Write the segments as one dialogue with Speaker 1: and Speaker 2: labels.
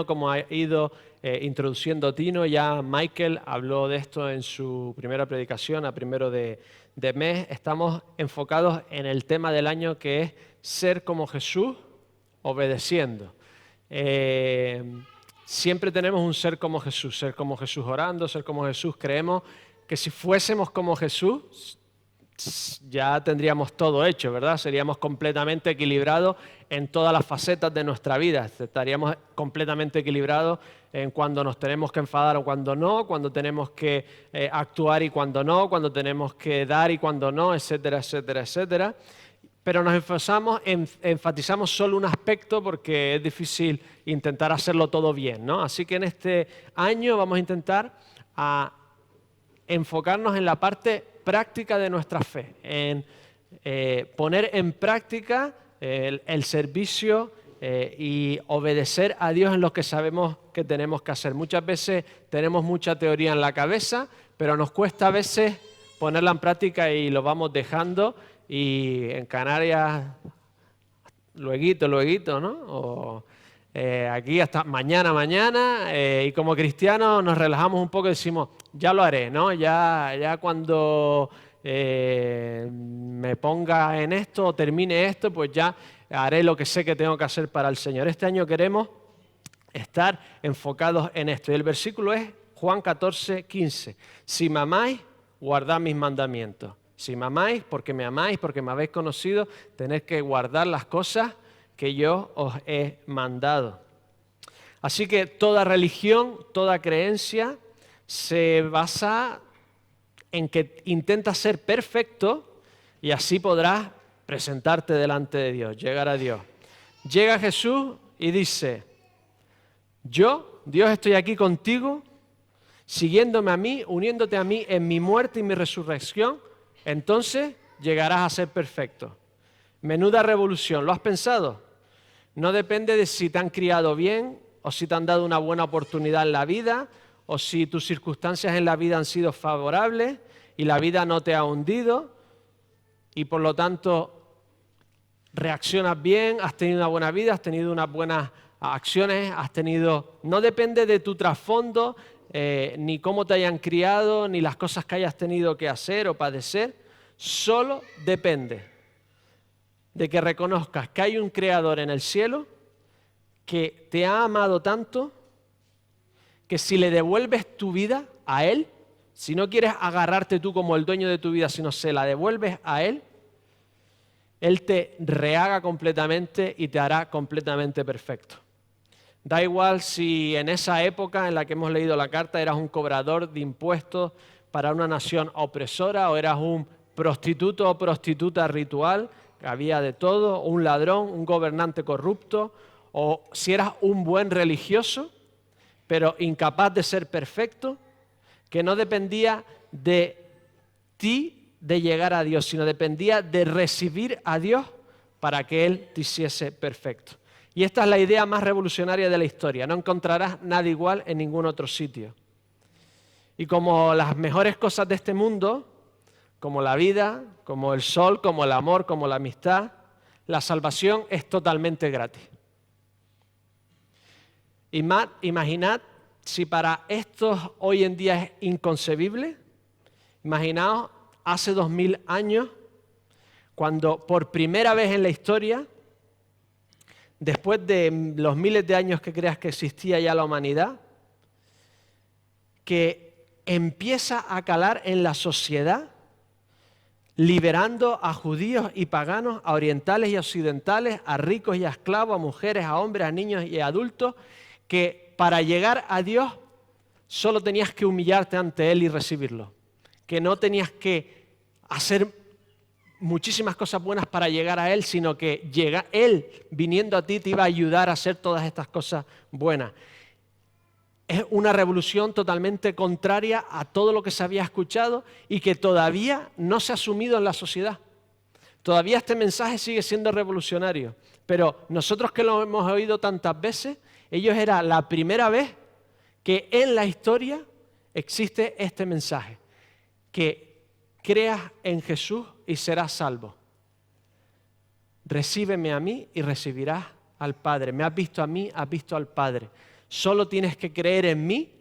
Speaker 1: como ha ido introduciendo Tino. Ya Michael habló de esto en su primera predicación a primero de mes. Estamos enfocados en el tema del año, que es ser como Jesús, obedeciendo. Siempre tenemos un ser como Jesús orando, ser como Jesús. Creemos que si fuésemos como Jesús, ya tendríamos todo hecho, ¿verdad? Seríamos completamente equilibrados en todas las facetas de nuestra vida. Estaríamos completamente equilibrados en cuando nos tenemos que enfadar o cuando no, cuando tenemos que actuar y cuando no, cuando tenemos que dar y cuando no, etcétera, etcétera, etcétera. Pero nos enfatizamos solo un aspecto porque es difícil intentar hacerlo todo bien, ¿no? Así que en este año vamos a intentar enfocarnos en la parte práctica de nuestra fe, en poner en práctica el servicio y obedecer a Dios en lo que sabemos que tenemos que hacer. Muchas veces tenemos mucha teoría en la cabeza, pero nos cuesta a veces ponerla en práctica y lo vamos dejando. Y en Canarias, lueguito, ¿no? O aquí hasta mañana, y como cristianos nos relajamos un poco y decimos, ya lo haré, ¿no? Ya cuando me ponga en esto o termine esto, pues ya haré lo que sé que tengo que hacer para el Señor. Este año queremos estar enfocados en esto. Y el versículo es Juan 14:15. Si me amáis, guardad mis mandamientos. Si me amáis, porque me habéis conocido, tenéis que guardar las cosas que yo os he mandado. Así que toda religión, toda creencia se basa en que intentas ser perfecto y así podrás presentarte delante de Dios, llegar a Dios. Llega Jesús y dice, yo, Dios, estoy aquí contigo, siguiéndome a mí, uniéndote a mí en mi muerte y mi resurrección, entonces llegarás a ser perfecto. Menuda revolución, ¿lo has pensado? No depende de si te han criado bien o si te han dado una buena oportunidad en la vida o si tus circunstancias en la vida han sido favorables y la vida no te ha hundido y por lo tanto reaccionas bien, has tenido una buena vida, has tenido unas buenas acciones, no depende de tu trasfondo, ni cómo te hayan criado, ni las cosas que hayas tenido que hacer o padecer, solo depende de que reconozcas que hay un Creador en el cielo que te ha amado tanto que si le devuelves tu vida a Él, si no quieres agarrarte tú como el dueño de tu vida, sino se la devuelves a Él, Él te rehaga completamente y te hará completamente perfecto. Da igual si en esa época en la que hemos leído la carta eras un cobrador de impuestos para una nación opresora o eras un prostituto o prostituta ritual, que había de todo, un ladrón, un gobernante corrupto, o si eras un buen religioso, pero incapaz de ser perfecto, que no dependía de ti de llegar a Dios, sino dependía de recibir a Dios para que Él te hiciese perfecto. Y esta es la idea más revolucionaria de la historia. No encontrarás nada igual en ningún otro sitio. Y como las mejores cosas de este mundo, como la vida, como el sol, como el amor, como la amistad, la salvación es totalmente gratis. Imaginad si para estos hoy en día es inconcebible, imaginaos hace 2000 años, cuando por primera vez en la historia, después de los miles de años que creas que existía ya la humanidad, que empieza a calar en la sociedad, liberando a judíos y paganos, a orientales y occidentales, a ricos y a esclavos, a mujeres, a hombres, a niños y a adultos, que para llegar a Dios solo tenías que humillarte ante Él y recibirlo, que no tenías que hacer muchísimas cosas buenas para llegar a Él, sino que Él, viniendo a ti, te iba a ayudar a hacer todas estas cosas buenas. Es una revolución totalmente contraria a todo lo que se había escuchado y que todavía no se ha asumido en la sociedad. Todavía este mensaje sigue siendo revolucionario, pero nosotros que lo hemos oído tantas veces, ellos era la primera vez que en la historia existe este mensaje, que creas en Jesús y serás salvo. Recíbeme a mí y recibirás al Padre. Me has visto a mí, has visto al Padre. Solo tienes que creer en mí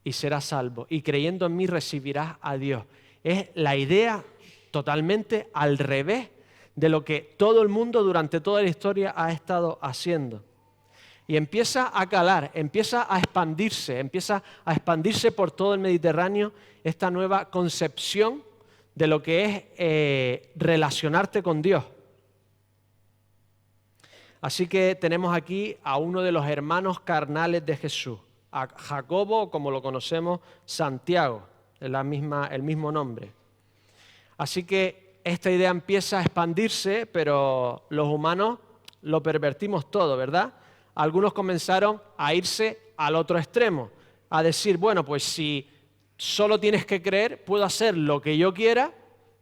Speaker 1: y serás salvo. Y creyendo en mí recibirás a Dios. Es la idea totalmente al revés de lo que todo el mundo durante toda la historia ha estado haciendo. Y empieza a calar, empieza a expandirse por todo el Mediterráneo esta nueva concepción de lo que es relacionarte con Dios. Así que tenemos aquí a uno de los hermanos carnales de Jesús, a Jacobo, como lo conocemos, Santiago, es el mismo nombre. Así que esta idea empieza a expandirse, pero los humanos lo pervertimos todo, ¿verdad? Algunos comenzaron a irse al otro extremo, a decir, bueno, pues si solo tienes que creer, puedo hacer lo que yo quiera,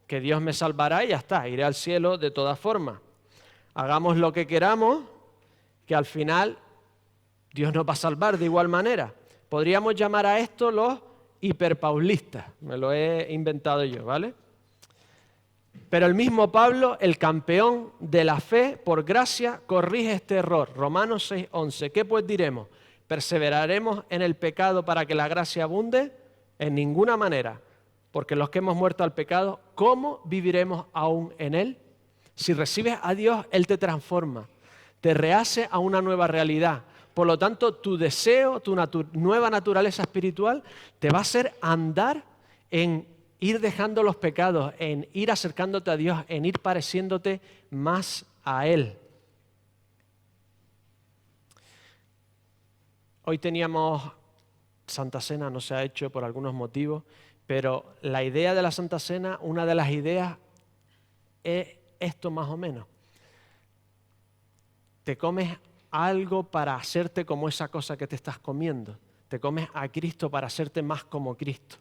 Speaker 1: que Dios me salvará y ya está, iré al cielo de todas formas. Hagamos lo que queramos, que al final Dios nos va a salvar de igual manera. Podríamos llamar a esto los hiperpaulistas, me lo he inventado yo, ¿vale? Pero el mismo Pablo, el campeón de la fe, por gracia, corrige este error. Romanos 6:11. ¿Qué pues diremos? ¿Perseveraremos en el pecado para que la gracia abunde? En ninguna manera, porque los que hemos muerto al pecado, ¿cómo viviremos aún en él? Si recibes a Dios, Él te transforma, te rehace a una nueva realidad. Por lo tanto, tu deseo, tu nueva naturaleza espiritual te va a hacer andar en ir dejando los pecados, en ir acercándote a Dios, en ir pareciéndote más a Él. Hoy teníamos Santa Cena, no se ha hecho por algunos motivos, pero la idea de la Santa Cena, una de las ideas es esto más o menos. Te comes algo para hacerte como esa cosa que te estás comiendo. Te comes a Cristo para hacerte más como Cristo.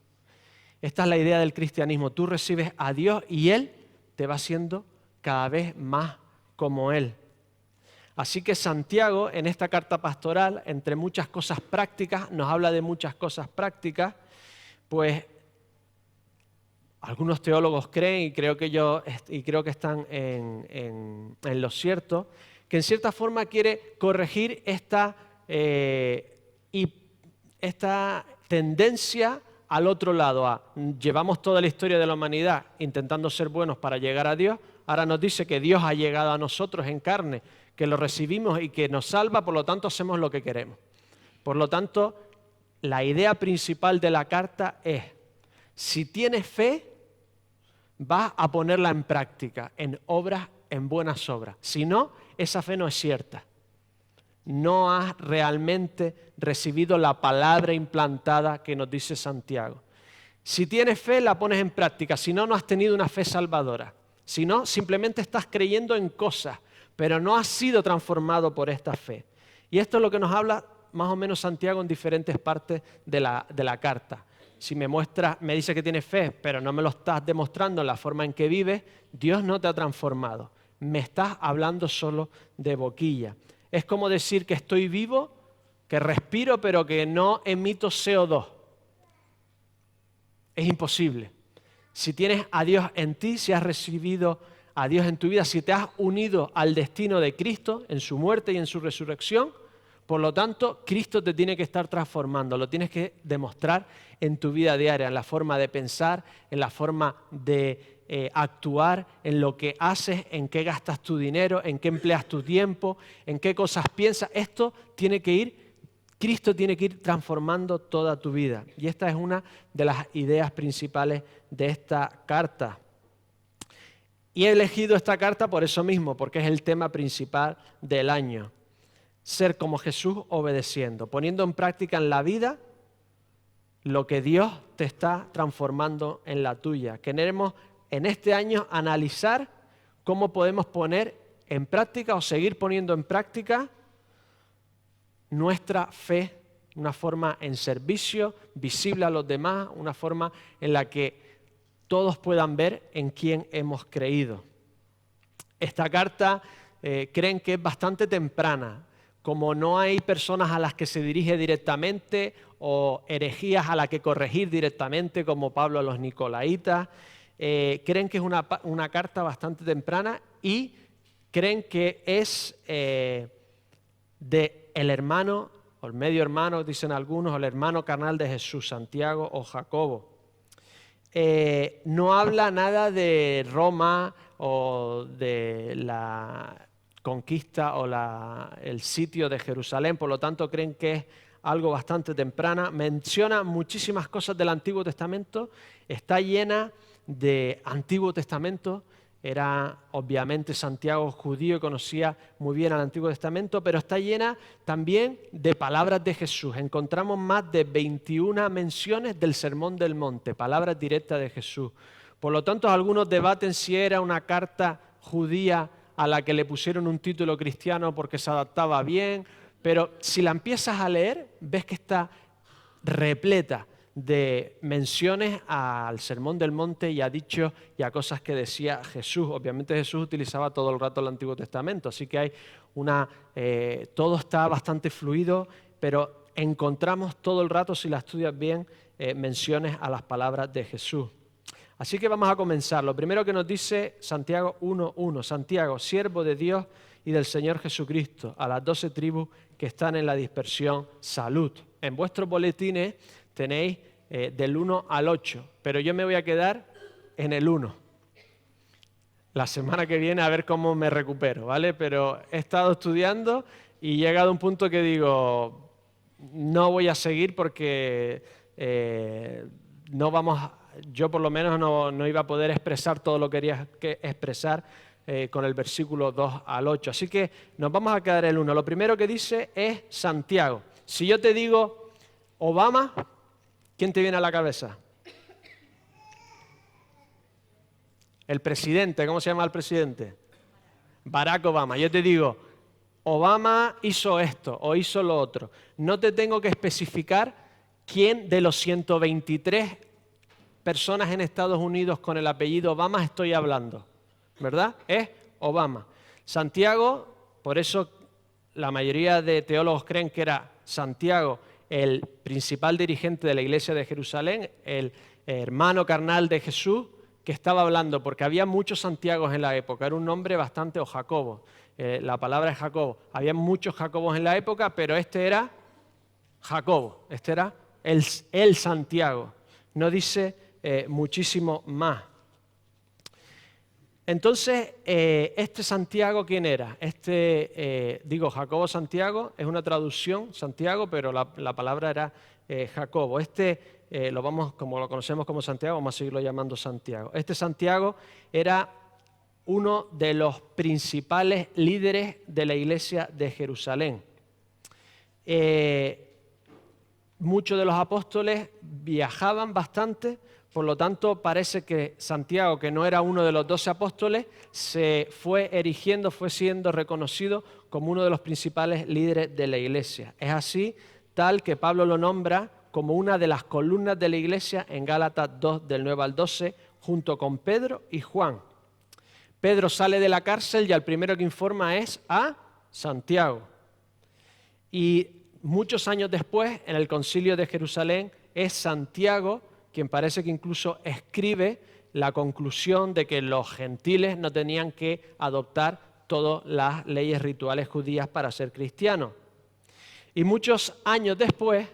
Speaker 1: Esta es la idea del cristianismo. Tú recibes a Dios y Él te va haciendo cada vez más como Él. Así que Santiago, en esta carta pastoral, entre muchas cosas prácticas, nos habla de muchas cosas prácticas, pues algunos teólogos creen, y creo que están en lo cierto, que en cierta forma quiere corregir esta tendencia al otro lado. Llevamos toda la historia de la humanidad intentando ser buenos para llegar a Dios. Ahora nos dice que Dios ha llegado a nosotros en carne, que lo recibimos y que nos salva, por lo tanto hacemos lo que queremos. Por lo tanto, la idea principal de la carta es, si tienes fe, vas a ponerla en práctica, en obras, en buenas obras. Si no, esa fe no es cierta. No has realmente recibido la palabra implantada que nos dice Santiago. Si tienes fe, la pones en práctica. Si no, no has tenido una fe salvadora. Si no, simplemente estás creyendo en cosas, pero no has sido transformado por esta fe. Y esto es lo que nos habla más o menos Santiago en diferentes partes de la carta. Si me dice que tienes fe, pero no me lo estás demostrando en la forma en que vives, Dios no te ha transformado. Me estás hablando solo de boquilla. Es como decir que estoy vivo, que respiro, pero que no emito CO2. Es imposible. Si tienes a Dios en ti, si has recibido a Dios en tu vida, si te has unido al destino de Cristo en su muerte y en su resurrección, por lo tanto, Cristo te tiene que estar transformando, lo tienes que demostrar en tu vida diaria, en la forma de pensar, en la forma de actuar, en lo que haces, en qué gastas tu dinero, en qué empleas tu tiempo, en qué cosas piensas. Cristo tiene que ir transformando toda tu vida. Y esta es una de las ideas principales de esta carta. Y he elegido esta carta por eso mismo, porque es el tema principal del año. Ser como Jesús obedeciendo, poniendo en práctica en la vida lo que Dios te está transformando en la tuya. Queremos en este año analizar cómo podemos poner en práctica o seguir poniendo en práctica nuestra fe, una forma en servicio, visible a los demás, una forma en la que todos puedan ver en quién hemos creído. Esta carta creen que es bastante temprana. Como no hay personas a las que se dirige directamente o herejías a las que corregir directamente, como Pablo a los Nicolaitas, creen que es una carta bastante temprana y creen que es del hermano o el medio hermano, dicen algunos, o el hermano carnal de Jesús, Santiago o Jacobo. No habla nada de Roma o de la conquista o el sitio de Jerusalén, por lo tanto creen que es algo bastante temprana. Menciona muchísimas cosas del Antiguo Testamento, está llena de Antiguo Testamento. Era obviamente Santiago judío y conocía muy bien al Antiguo Testamento, pero está llena también de palabras de Jesús. Encontramos más de 21 menciones del Sermón del Monte, palabras directas de Jesús. Por lo tanto, algunos debaten si era una carta judía a la que le pusieron un título cristiano porque se adaptaba bien, pero si la empiezas a leer, ves que está repleta de menciones al Sermón del Monte y a dichos y a cosas que decía Jesús. Obviamente Jesús utilizaba todo el rato el Antiguo Testamento, así que hay todo está bastante fluido, pero encontramos todo el rato, si la estudias bien, menciones a las palabras de Jesús. Así que vamos a comenzar. Lo primero que nos dice Santiago 1:1. Santiago, siervo de Dios y del Señor Jesucristo, a las 12 tribus que están en la dispersión, salud. En vuestros boletines tenéis del 1 al 8, pero yo me voy a quedar en el 1. La semana que viene a ver cómo me recupero, ¿vale? Pero he estado estudiando y he llegado a un punto que digo, no voy a seguir porque yo por lo menos no iba a poder expresar todo lo que quería expresar con el versículo 2 al 8. Así que nos vamos a quedar en el 1. Lo primero que dice es Santiago. Si yo te digo Obama, ¿quién te viene a la cabeza? El presidente, ¿cómo se llama el presidente? Barack Obama. Yo te digo, Obama hizo esto o hizo lo otro. No te tengo que especificar quién de los 123 personas en Estados Unidos con el apellido Obama estoy hablando, ¿verdad? Es Obama. Santiago, por eso la mayoría de teólogos creen que era Santiago el principal dirigente de la iglesia de Jerusalén, el hermano carnal de Jesús, que estaba hablando, porque había muchos Santiagos en la época, era un nombre bastante, o Jacobo, la palabra es Jacobo, había muchos Jacobos en la época, pero este era Jacobo, este era el Santiago, no dice muchísimo más. Entonces, este Santiago, ¿quién era? Jacobo Santiago, es una traducción, Santiago, pero la palabra era Jacobo. Como lo conocemos como Santiago, vamos a seguirlo llamando Santiago. Este Santiago era uno de los principales líderes de la iglesia de Jerusalén. Muchos de los apóstoles viajaban bastante. Por lo tanto, parece que Santiago, que no era uno de los 12 apóstoles, se fue erigiendo, fue siendo reconocido como uno de los principales líderes de la iglesia. Es así, tal que Pablo lo nombra como una de las columnas de la iglesia en Gálatas 2, del 9 al 12, junto con Pedro y Juan. Pedro sale de la cárcel y al primero que informa es a Santiago. Y muchos años después, en el Concilio de Jerusalén, es Santiago quien parece que incluso escribe la conclusión de que los gentiles no tenían que adoptar todas las leyes rituales judías para ser cristianos. Y muchos años después,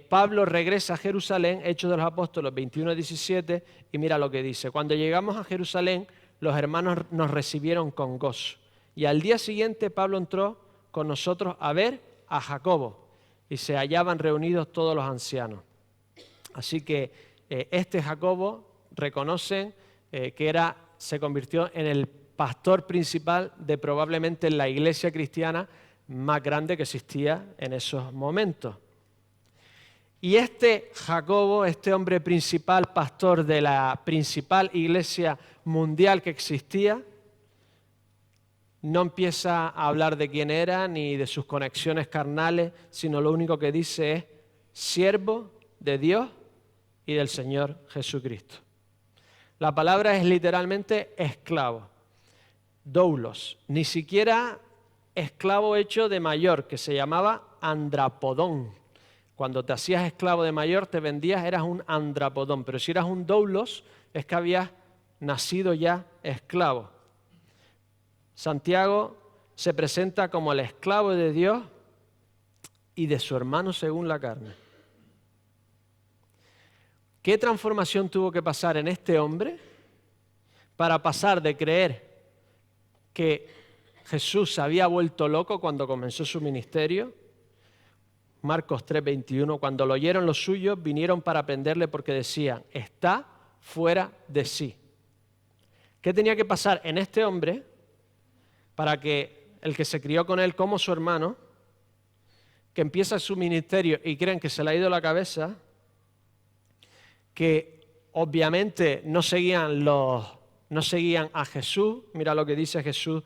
Speaker 1: Pablo regresa a Jerusalén, Hechos de los Apóstoles 21-17, y mira lo que dice. Cuando llegamos a Jerusalén, los hermanos nos recibieron con gozo. Y al día siguiente Pablo entró con nosotros a ver a Jacobo, y se hallaban reunidos todos los ancianos. Así que este Jacobo reconocen que se convirtió en el pastor principal de probablemente la iglesia cristiana más grande que existía en esos momentos. Y este Jacobo, este hombre principal, pastor de la principal iglesia mundial que existía, no empieza a hablar de quién era ni de sus conexiones carnales, sino lo único que dice es siervo de Dios y del Señor Jesucristo. La palabra es literalmente esclavo, doulos, ni siquiera esclavo hecho de mayor, que se llamaba andrapodón. Cuando te hacías esclavo de mayor, te vendías, eras un andrapodón, pero si eras un doulos, es que habías nacido ya esclavo. Santiago se presenta como el esclavo de Dios y de su hermano según la carne. ¿Qué transformación tuvo que pasar en este hombre para pasar de creer que Jesús se había vuelto loco cuando comenzó su ministerio? Marcos 3:21, cuando lo oyeron los suyos, vinieron para prenderle porque decían, está fuera de sí. ¿Qué tenía que pasar en este hombre para que el que se crió con él como su hermano, que empieza su ministerio y creen que se le ha ido la cabeza, que obviamente no seguían a Jesús? Mira lo que dice Jesús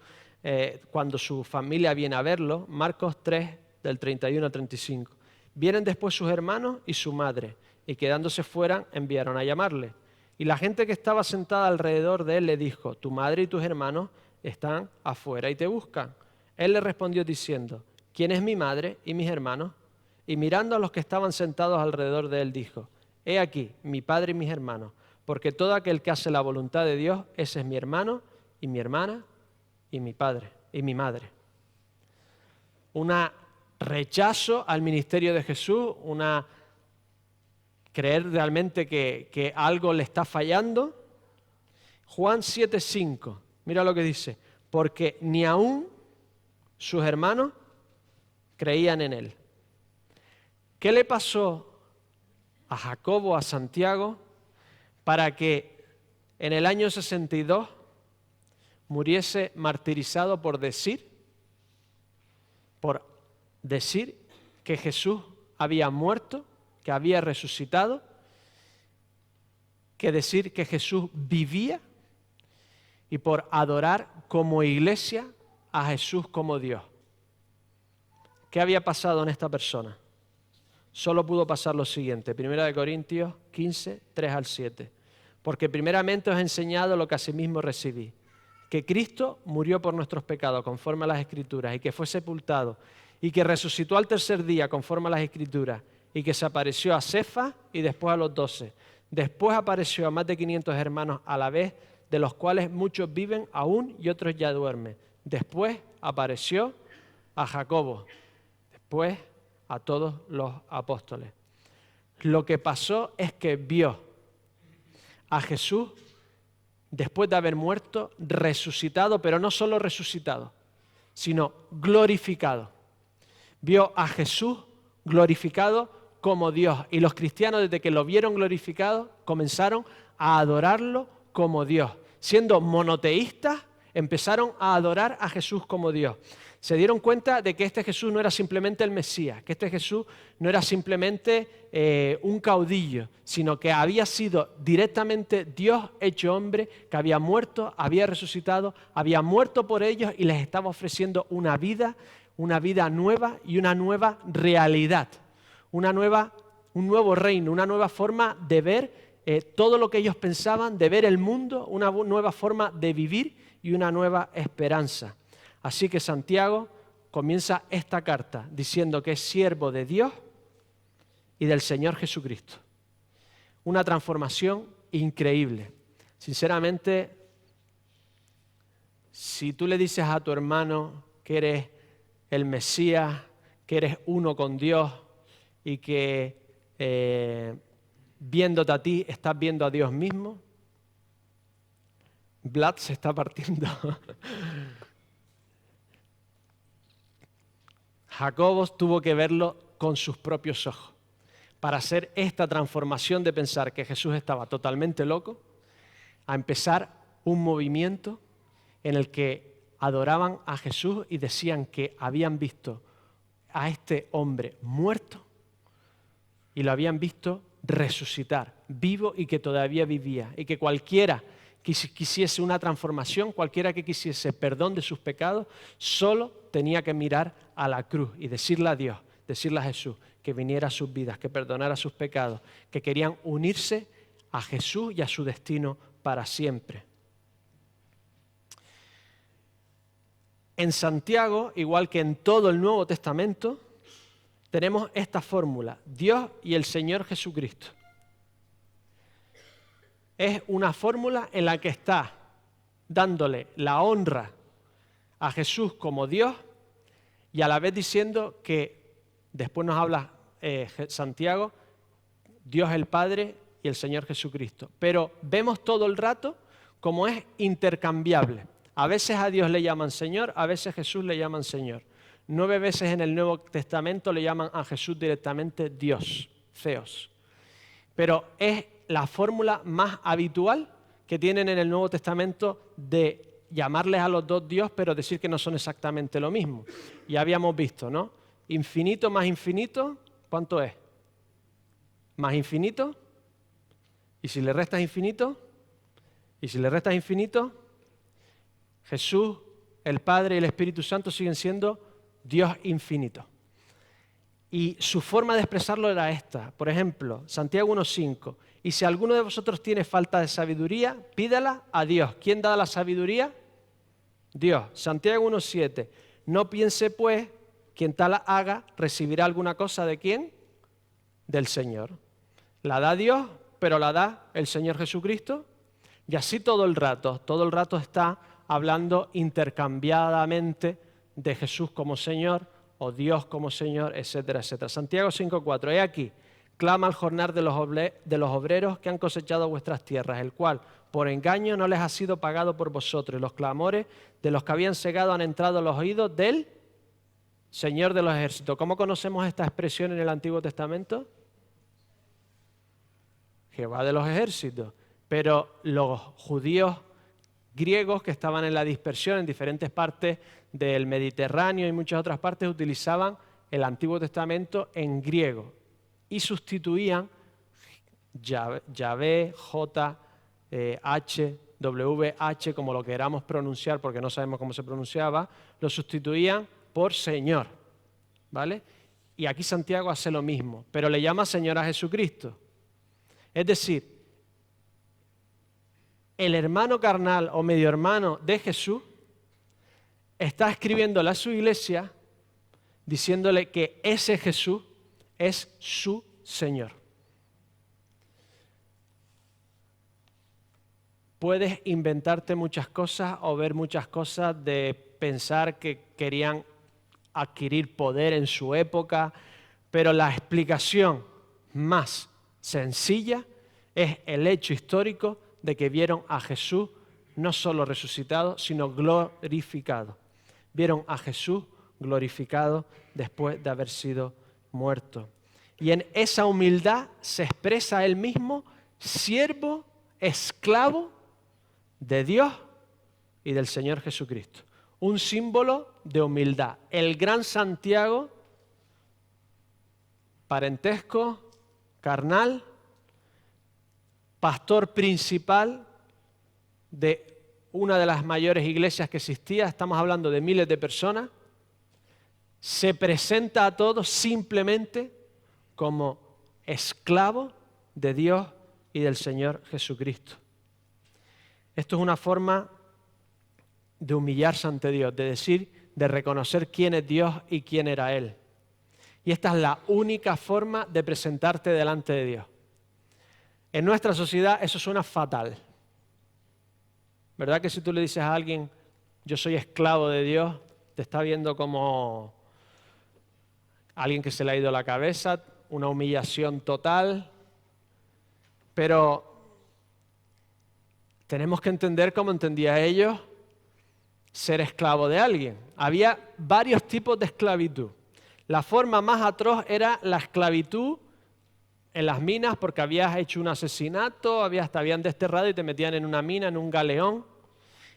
Speaker 1: cuando su familia viene a verlo, Marcos 3, del 31 al 35. Vienen después sus hermanos y su madre, y quedándose fuera enviaron a llamarle. Y la gente que estaba sentada alrededor de él le dijo, tu madre y tus hermanos están afuera y te buscan. Él le respondió diciendo, ¿quién es mi madre y mis hermanos? Y mirando a los que estaban sentados alrededor de él dijo, he aquí mi padre y mis hermanos, porque todo aquel que hace la voluntad de Dios, ese es mi hermano y mi hermana y mi padre y mi madre. Un rechazo al ministerio de Jesús, creer realmente que algo le está fallando. Juan 7:5, mira lo que dice, porque ni aún sus hermanos creían en él. ¿Qué le pasó a Jacobo, a Santiago, para que en el año 62 muriese martirizado por decir que Jesús había muerto, que había resucitado, que decir que Jesús vivía, y por adorar como iglesia a Jesús como Dios? ¿Qué había pasado en esta persona? Solo pudo pasar lo siguiente, 1 Corintios 15, 3 al 7. Porque primeramente os he enseñado lo que asimismo recibí, que Cristo murió por nuestros pecados conforme a las Escrituras, y que fue sepultado, y que resucitó al tercer día conforme a las Escrituras, y que se apareció a Cefas y después a los 12. Después apareció a más de 500 hermanos a la vez, de los cuales muchos viven aún y otros ya duermen. Después apareció a Jacobo, después a todos los apóstoles. Lo que pasó es que vio a Jesús, después de haber muerto, resucitado, pero no solo resucitado, sino glorificado. Vio a Jesús glorificado como Dios. Y los cristianos, desde que lo vieron glorificado, comenzaron a adorarlo como Dios. Siendo monoteístas, empezaron a adorar a Jesús como Dios. Se dieron cuenta de que este Jesús no era simplemente el Mesías, que este Jesús no era simplemente un caudillo, sino que había sido directamente Dios hecho hombre, que había muerto, había resucitado, había muerto por ellos y les estaba ofreciendo una vida nueva y una nueva realidad, un nuevo reino, una nueva forma de ver todo lo que ellos pensaban, de ver el mundo, una nueva forma de vivir y una nueva esperanza. Así que Santiago comienza esta carta diciendo que es siervo de Dios y del Señor Jesucristo. Una transformación increíble. Sinceramente, si tú le dices a tu hermano que eres el Mesías, que eres uno con Dios y que viéndote a ti estás viendo a Dios mismo, Vlad se está partiendo. Jacobo tuvo que verlo con sus propios ojos para hacer esta transformación de pensar que Jesús estaba totalmente loco, a empezar un movimiento en el que adoraban a Jesús y decían que habían visto a este hombre muerto y lo habían visto resucitar, vivo y que todavía vivía, y que cualquiera que quisiese una transformación, cualquiera que quisiese perdón de sus pecados, solo tenía que mirar a la cruz y decirle a Dios, decirle a Jesús que viniera a sus vidas, que perdonara sus pecados, que querían unirse a Jesús y a su destino para siempre. En Santiago, igual que en todo el Nuevo Testamento, tenemos esta fórmula, Dios y el Señor Jesucristo. Es una fórmula en la que está dándole la honra a Jesús como Dios y a la vez diciendo que Después nos habla Santiago, Dios el Padre y el Señor Jesucristo. Pero vemos todo el rato como es intercambiable. A veces a Dios le llaman Señor, a veces a Jesús le llaman Señor. 9 veces en el Nuevo Testamento le llaman a Jesús directamente Dios, Theos. Pero es la fórmula más habitual que tienen en el Nuevo Testamento de llamarles a los dos Dios, pero decir que no son exactamente lo mismo. Ya habíamos visto, ¿no? Infinito más infinito, ¿cuánto es? Más infinito. ¿Y si le restas infinito? ¿Y si le restas infinito? Jesús, el Padre y el Espíritu Santo siguen siendo Dios infinito. Y su forma de expresarlo era esta. Por ejemplo, Santiago 1:5. Y si alguno de vosotros tiene falta de sabiduría, pídala a Dios. ¿Quién da la sabiduría? Dios. Santiago 1:7. No piense pues, quien tal haga, recibirá alguna cosa ¿de quién? Del Señor. La da Dios, pero la da el Señor Jesucristo. Y así todo el rato está hablando intercambiadamente de Jesús como Señor o Dios como Señor, etcétera, etcétera. Santiago 5:4. He aquí, clama al jornal de los obreros que han cosechado vuestras tierras, el cual por engaño no les ha sido pagado por vosotros. Y los clamores de los que habían cegado han entrado a los oídos del Señor de los ejércitos. ¿Cómo conocemos esta expresión en el Antiguo Testamento? Jehová de los ejércitos. Pero los judíos griegos que estaban en la dispersión en diferentes partes del Mediterráneo y muchas otras partes utilizaban el Antiguo Testamento en griego y sustituían Yahvé, J, H, W, H, como lo queramos pronunciar porque no sabemos cómo se pronunciaba, lo sustituían por Señor, ¿vale? Y aquí Santiago hace lo mismo, pero le llama Señor a Jesucristo. Es decir, el hermano carnal o medio hermano de Jesús está escribiéndole a su iglesia diciéndole que ese Jesús es su Señor. Puedes inventarte muchas cosas o ver muchas cosas de pensar que querían adquirir poder en su época, pero la explicación más sencilla es el hecho histórico de que vieron a Jesús no solo resucitado, sino glorificado. Vieron a Jesús glorificado después de haber sido muerto. Y en esa humildad se expresa él mismo, siervo, esclavo de Dios y del Señor Jesucristo. Un símbolo de humildad. El gran Santiago, parentesco, carnal, pastor principal de una de las mayores iglesias que existía, estamos hablando de miles de personas, se presenta a todos simplemente como esclavo de Dios y del Señor Jesucristo. Esto es una forma de humillarse ante Dios, de decir, de reconocer quién es Dios y quién era Él. Y esta es la única forma de presentarte delante de Dios. En nuestra sociedad eso suena fatal. ¿Verdad que si tú le dices a alguien, yo soy esclavo de Dios, te está viendo como alguien que se le ha ido la cabeza, una humillación total? Pero tenemos que entender cómo entendían ellos ser esclavo de alguien. Había varios tipos de esclavitud. La forma más atroz era la esclavitud en las minas porque habías hecho un asesinato, te habían desterrado y te metían en una mina, en un galeón.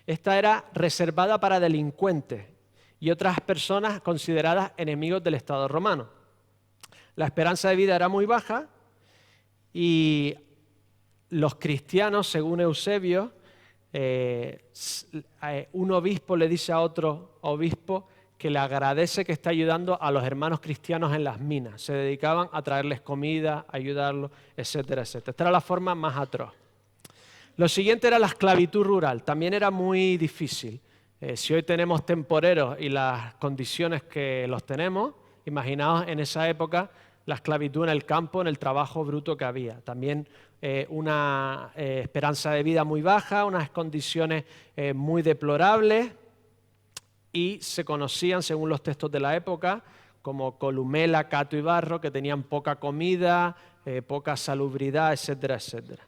Speaker 1: Esta era reservada para delincuentes y otras personas consideradas enemigos del Estado romano. La esperanza de vida era muy baja y los cristianos, según Eusebio, un obispo le dice a otro obispo que le agradece que está ayudando a los hermanos cristianos en las minas. Se dedicaban a traerles comida, a ayudarlos, etcétera, etcétera. Esta era la forma más atroz. Lo siguiente era la esclavitud rural. También era muy difícil. Si hoy tenemos temporeros y las condiciones que los tenemos, imaginaos en esa época la esclavitud en el campo, en el trabajo bruto que había. También una esperanza de vida muy baja, unas condiciones muy deplorables. Y se conocían, según los textos de la época, como Columela, Cato y Barro, que tenían poca comida, poca salubridad, etcétera, etcétera.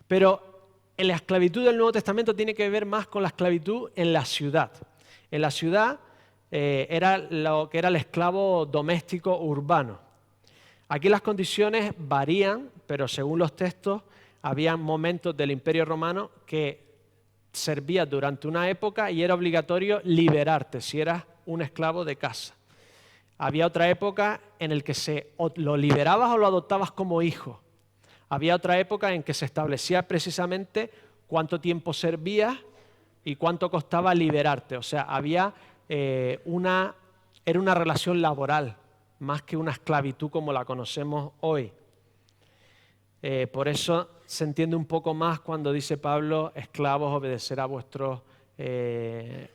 Speaker 1: Pero la esclavitud del Nuevo Testamento tiene que ver más con la esclavitud en la ciudad. En la ciudad era lo que era el esclavo doméstico urbano. Aquí las condiciones varían, pero según los textos, había momentos del Imperio Romano que servías durante una época y era obligatorio liberarte si eras un esclavo de casa. Había otra época en la que lo liberabas o lo adoptabas como hijo. Había otra época en que se establecía precisamente cuánto tiempo servías y cuánto costaba liberarte. O sea, era una relación laboral, más que una esclavitud como la conocemos hoy. Por eso se entiende un poco más cuando dice Pablo, esclavos, obedecer a vuestros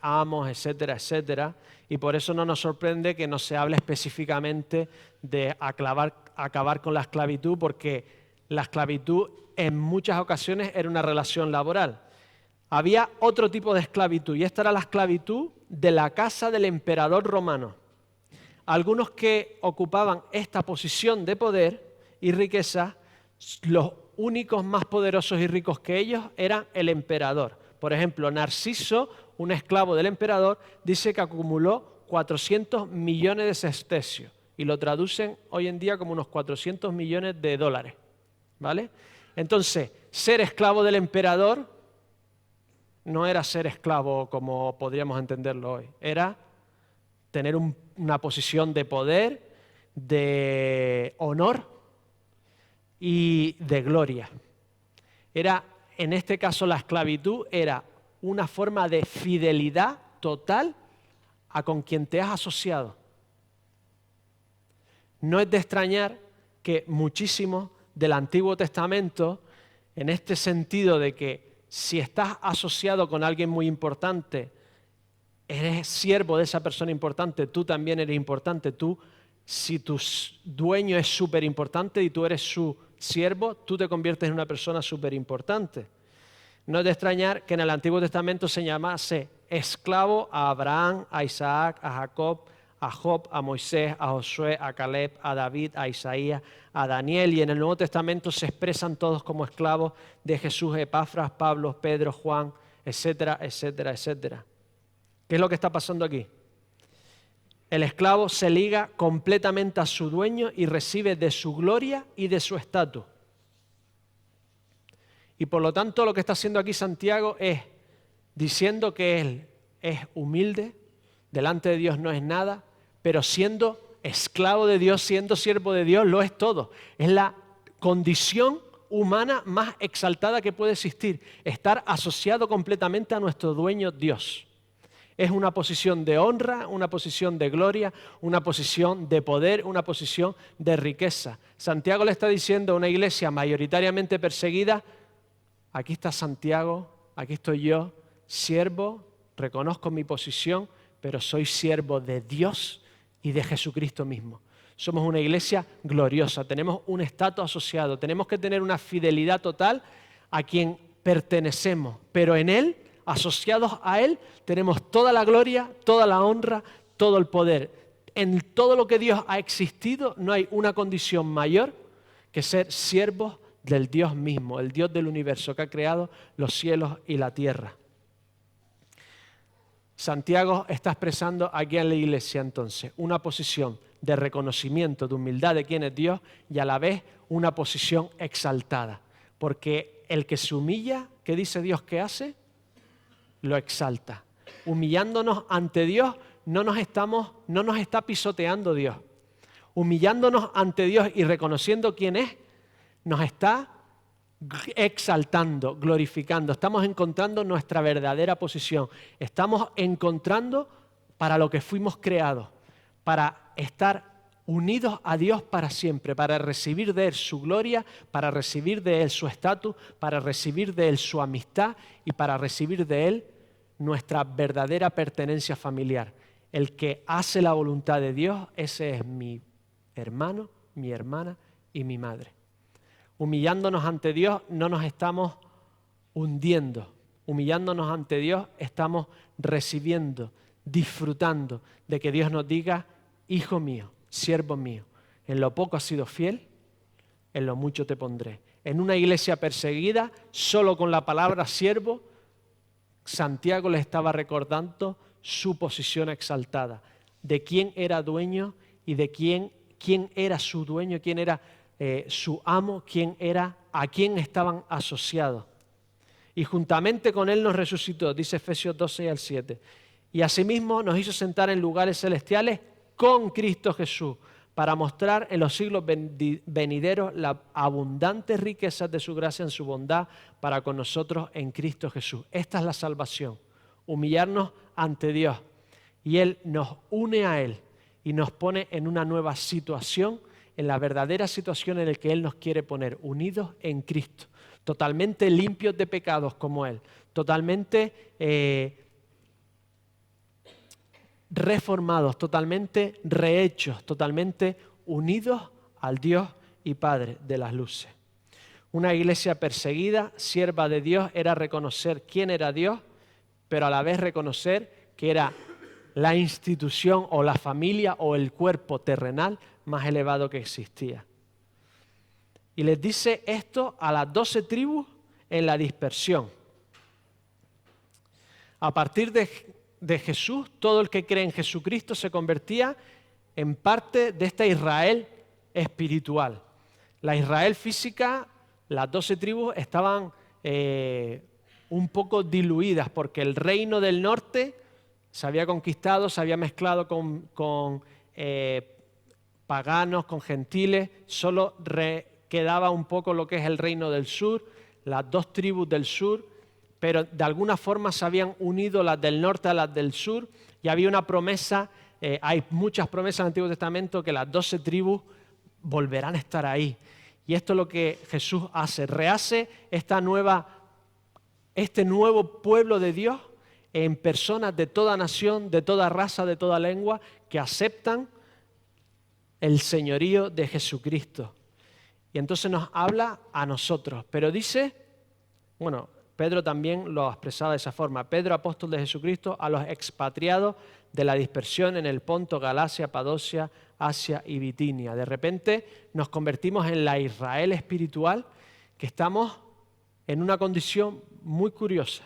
Speaker 1: amos, etcétera, etcétera. Y por eso no nos sorprende que no se hable específicamente de acabar con la esclavitud, porque la esclavitud en muchas ocasiones era una relación laboral. Había otro tipo de esclavitud, y esta era la esclavitud de la casa del emperador romano. Algunos que ocupaban esta posición de poder y riqueza, los únicos más poderosos y ricos que ellos eran el emperador. Por ejemplo, Narciso, un esclavo del emperador, dice que acumuló 400 millones de sestecios y lo traducen hoy en día como unos 400 millones de dólares. ¿Vale? Entonces, ser esclavo del emperador no era ser esclavo como podríamos entenderlo hoy, era tener una posición de poder, de honor y de gloria. En este caso, la esclavitud era una forma de fidelidad total a con quien te has asociado. No es de extrañar que muchísimos del Antiguo Testamento, en este sentido de que si estás asociado con alguien muy importante, eres siervo de esa persona importante, tú también eres importante. Si tu dueño es súper importante y tú eres su siervo, tú te conviertes en una persona súper importante. No es de extrañar que en el Antiguo Testamento se llamase esclavo a Abraham, a Isaac, a Jacob, a Job, a Moisés, a Josué, a Caleb, a David, a Isaías, a Daniel, y en el Nuevo Testamento se expresan todos como esclavos de Jesús, Epafras, Pablo, Pedro, Juan, etcétera, etcétera, etcétera. ¿Qué es lo que está pasando aquí? El esclavo se liga completamente a su dueño y recibe de su gloria y de su estatus. Y por lo tanto lo que está haciendo aquí Santiago es diciendo que él es humilde, delante de Dios no es nada, pero siendo esclavo de Dios, siendo siervo de Dios, lo es todo. Es la condición humana más exaltada que puede existir, estar asociado completamente a nuestro dueño Dios. Es una posición de honra, una posición de gloria, una posición de poder, una posición de riqueza. Santiago le está diciendo a una iglesia mayoritariamente perseguida, aquí está Santiago, aquí estoy yo, siervo, reconozco mi posición, pero soy siervo de Dios y de Jesucristo mismo. Somos una iglesia gloriosa, tenemos un estatus asociado, tenemos que tener una fidelidad total a quien pertenecemos, pero en Él, asociados a Él, tenemos toda la gloria, toda la honra, todo el poder. En todo lo que Dios ha existido no hay una condición mayor que ser siervos del Dios mismo, el Dios del universo que ha creado los cielos y la tierra. Santiago está expresando aquí en la iglesia entonces una posición de reconocimiento, de humildad de quién es Dios y a la vez una posición exaltada. Porque el que se humilla, ¿qué dice Dios que hace? Lo exalta. Humillándonos ante Dios no nos está pisoteando Dios. Humillándonos ante Dios y reconociendo quién es, nos está exaltando, glorificando. Estamos encontrando nuestra verdadera posición. Estamos encontrando para lo que fuimos creados, para estar unidos a Dios para siempre, para recibir de Él su gloria, para recibir de Él su estatus, para recibir de Él su amistad y para recibir de Él nuestra verdadera pertenencia familiar. El que hace la voluntad de Dios, ese es mi hermano, mi hermana y mi madre. Humillándonos ante Dios no nos estamos hundiendo. Humillándonos ante Dios estamos recibiendo, disfrutando de que Dios nos diga, hijo mío, siervo mío, en lo poco has sido fiel, en lo mucho te pondré. En una iglesia perseguida, solo con la palabra siervo, Santiago le estaba recordando su posición exaltada, de quién era dueño y de quién era su dueño, quién era su amo, a quién estaban asociados. Y juntamente con él nos resucitó, dice Efesios 12 al 7. Y asimismo nos hizo sentar en lugares celestiales con Cristo Jesús, para mostrar en los siglos venideros las abundantes riquezas de su gracia en su bondad para con nosotros en Cristo Jesús. Esta es la salvación, humillarnos ante Dios. Y Él nos une a Él y nos pone en una nueva situación, en la verdadera situación en la que Él nos quiere poner, unidos en Cristo, totalmente limpios de pecados como Él, totalmente reformados, totalmente rehechos, totalmente unidos al Dios y Padre de las luces. Una iglesia perseguida, sierva de Dios, era reconocer quién era Dios, pero a la vez reconocer que era la institución o la familia o el cuerpo terrenal más elevado que existía. Y les dice esto a las 12 tribus en la dispersión. A partir de Jesús, todo el que cree en Jesucristo se convertía en parte de esta Israel espiritual. La Israel física, las 12 tribus estaban un poco diluidas porque el reino del norte se había conquistado, se había mezclado con paganos, con gentiles, solo quedaba un poco lo que es el reino del sur, las 2 tribus del sur, pero de alguna forma se habían unido las del norte a las del sur y había una promesa, hay muchas promesas en el Antiguo Testamento que las 12 tribus volverán a estar ahí. Y esto es lo que Jesús hace, rehace este nuevo pueblo de Dios en personas de toda nación, de toda raza, de toda lengua, que aceptan el señorío de Jesucristo. Y entonces nos habla a nosotros, pero dice, bueno, Pedro también lo expresaba de esa forma. Pedro, apóstol de Jesucristo, a los expatriados de la dispersión en el Ponto, Galacia, Padocia, Asia y Bitinia. De repente nos convertimos en la Israel espiritual, que estamos en una condición muy curiosa.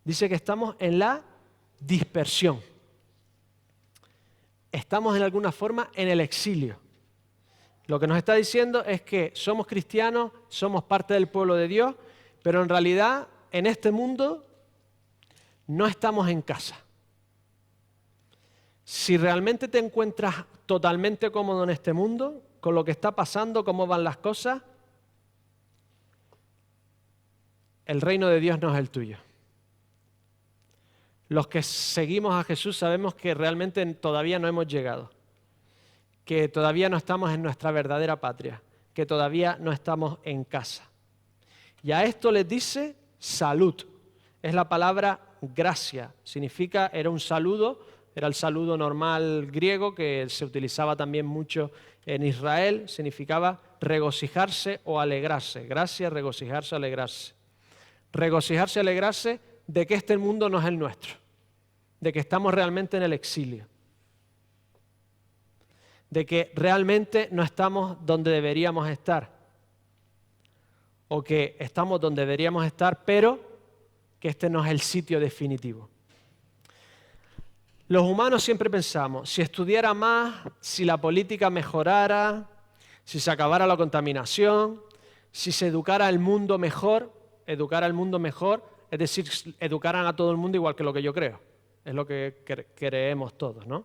Speaker 1: Dice que estamos en la dispersión. Estamos en alguna forma en el exilio. Lo que nos está diciendo es que somos cristianos, somos parte del pueblo de Dios, pero en realidad en este mundo no estamos en casa. Si realmente te encuentras totalmente cómodo en este mundo, con lo que está pasando, cómo van las cosas, el reino de Dios no es el tuyo. Los que seguimos a Jesús sabemos que realmente todavía no hemos llegado, que todavía no estamos en nuestra verdadera patria, que todavía no estamos en casa. Y a esto les dice salud. Es la palabra gracia. Significa, era un saludo, era el saludo normal griego que se utilizaba también mucho en Israel. Significaba regocijarse o alegrarse. Gracia, regocijarse, alegrarse. Regocijarse, alegrarse de que este mundo no es el nuestro. De que estamos realmente en el exilio. De que realmente no estamos donde deberíamos estar. O que estamos donde deberíamos estar, pero que este no es el sitio definitivo. Los humanos siempre pensamos, si estudiara más, si la política mejorara, si se acabara la contaminación, si se educara el mundo mejor, es decir, educaran a todo el mundo igual que lo que yo creo. Es lo que creemos todos, ¿no?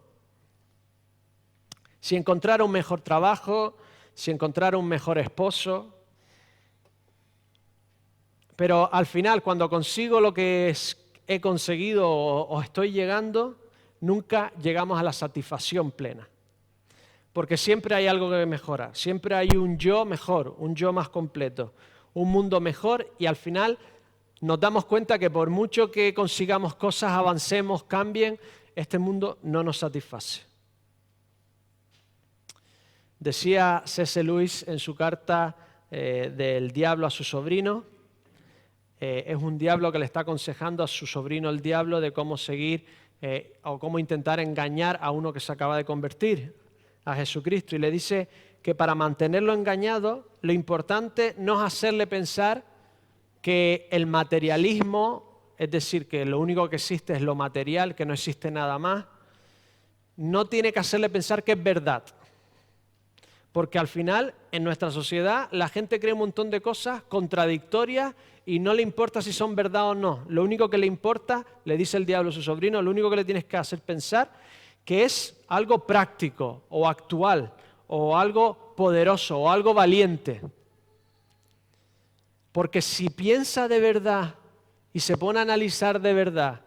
Speaker 1: Si encontrara un mejor trabajo, si encontrara un mejor esposo. Pero al final, cuando consigo lo que he conseguido o estoy llegando, nunca llegamos a la satisfacción plena. Porque siempre hay algo que mejorar, siempre hay un yo mejor, un yo más completo, un mundo mejor y al final nos damos cuenta que por mucho que consigamos cosas, avancemos, cambien, este mundo no nos satisface. Decía C.S. Lewis en su carta del diablo a su sobrino, es un diablo que le está aconsejando a su sobrino el diablo de cómo seguir o cómo intentar engañar a uno que se acaba de convertir a Jesucristo. Y le dice que para mantenerlo engañado, lo importante no es hacerle pensar que el materialismo, es decir, que lo único que existe es lo material, que no existe nada más, no tiene que hacerle pensar que es verdad. Porque al final, en nuestra sociedad, la gente cree un montón de cosas contradictorias y no le importa si son verdad o no. Lo único que le importa, le dice el diablo a su sobrino, lo único que le tienes que hacer pensar que es algo práctico o actual o algo poderoso o algo valiente. Porque si piensa de verdad y se pone a analizar de verdad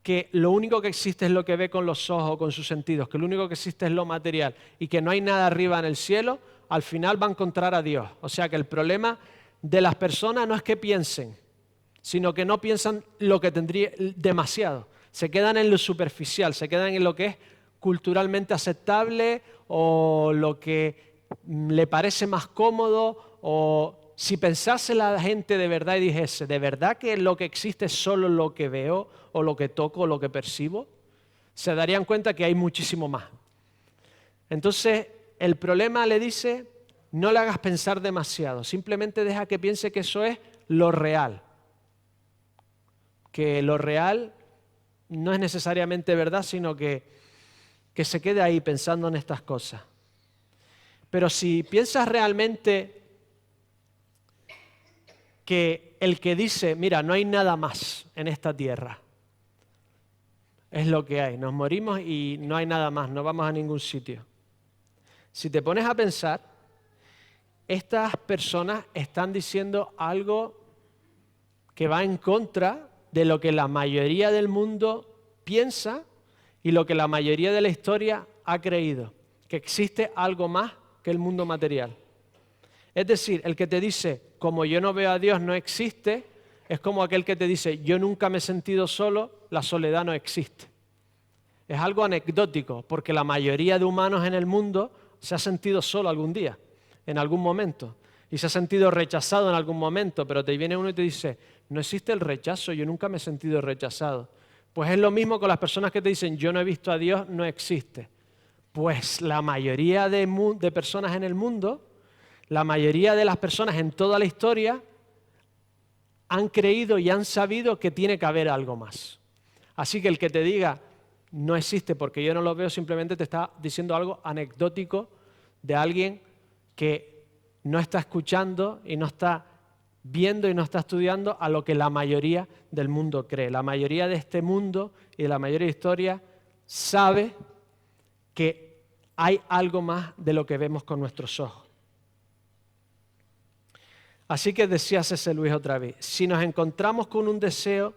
Speaker 1: que lo único que existe es lo que ve con los ojos, con sus sentidos, que lo único que existe es lo material y que no hay nada arriba en el cielo, al final va a encontrar a Dios. O sea que el problema de las personas no es que piensen, sino que no piensan lo que tendría demasiado. Se quedan en lo superficial, se quedan en lo que es culturalmente aceptable o lo que le parece más cómodo, o si pensase la gente de verdad y dijese, ¿de verdad que lo que existe es solo lo que veo o lo que toco o lo que percibo? Se darían cuenta que hay muchísimo más. Entonces, el problema, le dice, no le hagas pensar demasiado, simplemente deja que piense que eso es lo real. Que lo real no es necesariamente verdad, sino que se quede ahí pensando en estas cosas. Pero si piensas realmente que el que dice, mira, no hay nada más en esta tierra, es lo que hay, nos morimos y no hay nada más, no vamos a ningún sitio. Si te pones a pensar, estas personas están diciendo algo que va en contra de lo que la mayoría del mundo piensa y lo que la mayoría de la historia ha creído, que existe algo más que el mundo material. Es decir, el que te dice, como yo no veo a Dios, no existe, es como aquel que te dice, yo nunca me he sentido solo, la soledad no existe. Es algo anecdótico, porque la mayoría de humanos en el mundo se ha sentido solo algún día, en algún momento, y se ha sentido rechazado en algún momento, pero te viene uno y te dice, no existe el rechazo, yo nunca me he sentido rechazado. Pues es lo mismo con las personas que te dicen, yo no he visto a Dios, no existe. Pues la mayoría de personas en el mundo, la mayoría de las personas en toda la historia han creído y han sabido que tiene que haber algo más. Así que el que te diga no existe porque yo no lo veo, simplemente te está diciendo algo anecdótico de alguien que no está escuchando y no está viendo y no está estudiando a lo que la mayoría del mundo cree. La mayoría de este mundo y de la mayoría de historia sabe que hay algo más de lo que vemos con nuestros ojos. Así que decía C.S. Lewis otra vez, si nos encontramos con un deseo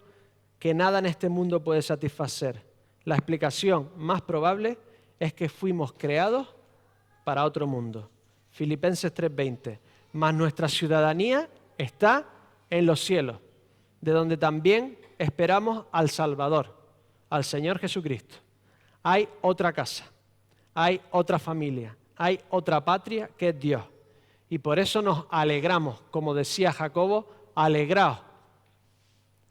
Speaker 1: que nada en este mundo puede satisfacer, la explicación más probable es que fuimos creados para otro mundo. Filipenses 3:20. Mas nuestra ciudadanía está en los cielos, de donde también esperamos al Salvador, al Señor Jesucristo. Hay otra casa, hay otra familia, hay otra patria que es Dios. Y por eso nos alegramos, como decía Jacobo, alegraos.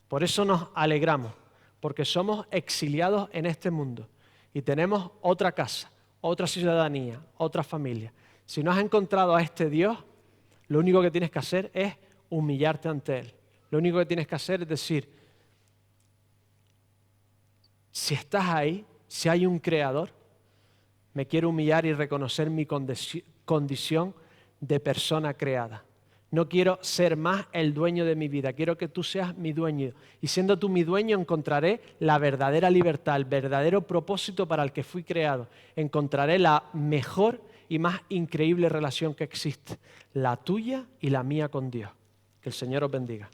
Speaker 1: Por eso nos alegramos, porque somos exiliados en este mundo y tenemos otra casa, otra ciudadanía, otra familia. Si no has encontrado a este Dios, lo único que tienes que hacer es humillarte ante Él. Lo único que tienes que hacer es decir, si estás ahí, si hay un creador, me quiero humillar y reconocer mi condición de persona creada. No quiero ser más el dueño de mi vida, quiero que tú seas mi dueño. Y siendo tú mi dueño encontraré la verdadera libertad, el verdadero propósito para el que fui creado. Encontraré la mejor y más increíble relación que existe, la tuya y la mía con Dios. Que el Señor os bendiga.